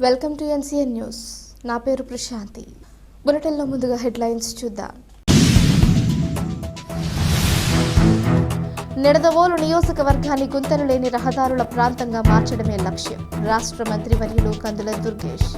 Welcome to NCN news. నా పేరు ప్రశాంతి. బులెటిన్లో ముందుగా హెడ్లైన్స్ చూద్దాం. నిడదవోలు నియోజకవర్గాన్ని గుంతలు లేని రహదారుల ప్రాంతంగా మార్చడమే లక్ష్యం. రాష్ట్ర మంత్రివర్యులు కందుల దుర్గేష్.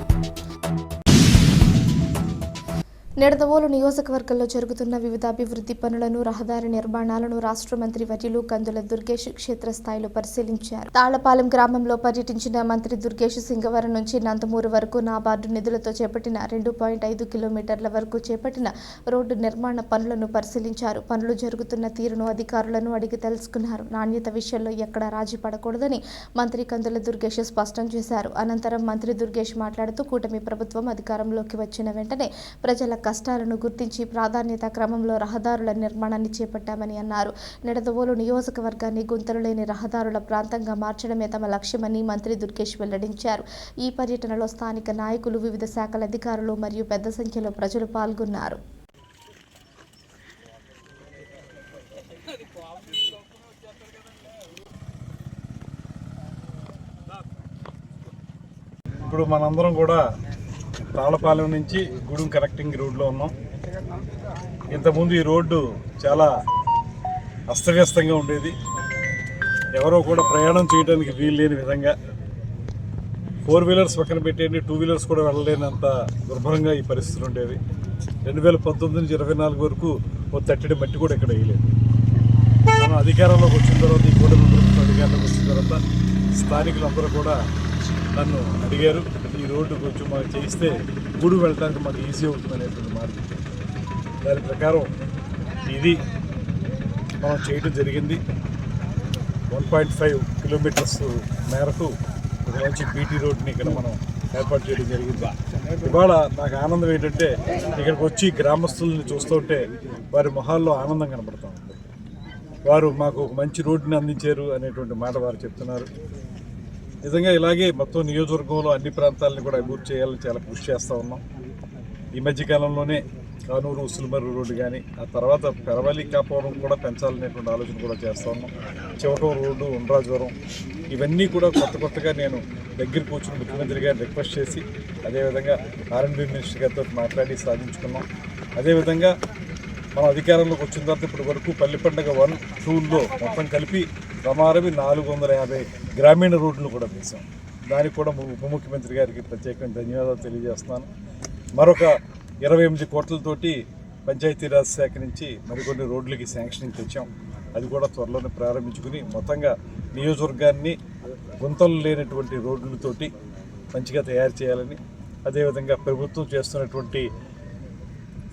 నిడదవోలు నియోజకవర్గంలో జరుగుతున్న వివిధ అభివృద్ధి పనులను, రహదారి నిర్మాణాలను రాష్ట్ర మంత్రి వర్యులు కందుల దుర్గేష్ క్షేత్రస్థాయిలో పరిశీలించారు. తాళ్లపాలెం గ్రామంలో పర్యటించిన మంత్రి దుర్గేష్ సింగవరం నుంచి నందమూరు వరకు నాబార్డు నిధులతో చేపట్టిన 2.5 కిలోమీటర్ల వరకు చేపట్టిన రోడ్డు నిర్మాణ పనులను పరిశీలించారు. పనులు జరుగుతున్న తీరును అధికారులను అడిగి తెలుసుకున్నారు. నాణ్యత విషయంలో ఎక్కడా రాజీ పడకూడదని మంత్రి కందుల దుర్గేష్ స్పష్టం చేశారు. అనంతరం మంత్రి దుర్గేష్ మాట్లాడుతూ కూటమి ప్రభుత్వం అధికారంలోకి వచ్చిన వెంటనే ప్రజల కష్టాలను గుర్తించి ప్రాధాన్యత క్రమంలో రహదారుల నిర్మాణాన్ని చేపట్టామని అన్నారు. నిడదవోలు నియోజకవర్గాన్ని గుంతలు లేని రహదారుల ప్రాంతంగా మార్చడమే తమ లక్ష్యమని మంత్రి దుర్గేష్ వెల్లడించారు. ఈ పర్యటనలో స్థానిక నాయకులు, వివిధ శాఖల అధికారులు మరియు పెద్ద సంఖ్యలో ప్రజలు పాల్గొన్నారు. ఇప్పుడు మనందరం కూడా తాళ్లపాలెం నుంచి గూడెం కనెక్టింగ్ రోడ్లో ఉన్నాం. ఇంతకుముందు ఈ రోడ్డు చాలా అస్తవ్యస్తంగా ఉండేది. ఎవరో కూడా ప్రయాణం చేయడానికి వీలు లేని విధంగా, 4 వీలర్స్ పక్కన పెట్టేయండి, 2 వీలర్స్ కూడా వెళ్ళలేనంత దుర్భరంగా ఈ పరిస్థితులు ఉండేవి. 2019 నుంచి 24 వరకు ఓ తట్టడి మట్టి కూడా ఇక్కడ వేయలేదు. మనం అధికారంలోకి వచ్చిన తర్వాత, ఈ కూటమి ప్రభుత్వం అధికారంలోకి వచ్చిన తర్వాత స్థానికులందరూ కూడా నన్ను అడిగారు, ఈ రోడ్డు కొంచెం మాకు చేయిస్తే గూడెం వెళ్ళడానికి మాకు ఈజీ అవుతుంది అనేటువంటి మాట. దాని ప్రకారం ఇది మనం చేయడం జరిగింది. 1.5 కిలోమీటర్స్ మేరకు ఒక మంచి బీటీ రోడ్ని ఇక్కడ మనం ఏర్పాటు చేయడం జరిగింది. ఇవాళ నాకు ఆనందం ఏంటంటే, ఇక్కడికి వచ్చి గ్రామస్తుల్ని చూస్తుంటే వారి మొహాల్లో ఆనందం కనబడుతూ ఉంది. వారు మాకు ఒక మంచి రోడ్డుని అందించారు అనేటువంటి మాట వారు చెప్తున్నారు. నిజంగా ఇలాగే మొత్తం నియోజకవర్గంలో అన్ని ప్రాంతాలని కూడా అభివృద్ధి చేయాలని చాలా కృషి చేస్తూ ఉన్నాం. ఈ మధ్యకాలంలోనే కానూరు ఉసులుమర్రు రోడ్డు కానీ, ఆ తర్వాత పెరవలి కాపురం కూడా పెంచాలనేటువంటి ఆలోచన కూడా చేస్తూ ఉన్నాం. చివటం రోడ్డు, ఉండ్రాజవరం, ఇవన్నీ కూడా కొత్తగా నేను దగ్గర కూర్చుని ముఖ్యమంత్రి గారిని రిక్వెస్ట్ చేసి, అదేవిధంగా R&B మినిస్టర్ గారితో మాట్లాడి సాధించుకున్నాం. అదేవిధంగా మనం అధికారంలోకి వచ్చిన తర్వాత ఇప్పటి వరకు పల్లి పండుగ 1, 2లో మొత్తం కలిపి ప్రమారవి 450 గ్రామీణ రోడ్లు కూడా వేసాం. దానికి కూడా ఉప ముఖ్యమంత్రి గారికి ప్రత్యేకంగా ధన్యవాదాలు తెలియజేస్తున్నాను. మరొక 28 కోట్లతోటి పంచాయతీరాజ్ శాఖ నుంచి మరికొన్ని రోడ్లకి శాంక్షనింగ్ తెచ్చాం. అది కూడా త్వరలోనే ప్రారంభించుకుని మొత్తంగా నియోజకవర్గాన్ని గుంతలు లేనటువంటి రోడ్లతోటి మంచిగా తయారు చేయాలని, అదేవిధంగా ప్రభుత్వం చేస్తున్నటువంటి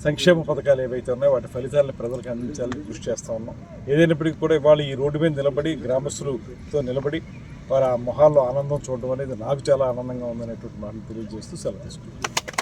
సంక్షేమ పథకాలు ఏవైతే ఉన్నాయో వాటి ఫలితాలను ప్రజలకు అందించాలని కృషి చేస్తూ ఉన్నాం. ఏదైనప్పటికీ కూడా ఇవాళ ఈ రోడ్డు మీద నిలబడి గ్రామస్తులతో నిలబడి వారి ఆ మొహాల్లో ఆనందం చూడడం అనేది నాకు చాలా ఆనందంగా ఉందనేటువంటి మాటలు తెలియజేస్తూ సెలవు తీసుకుంటాను.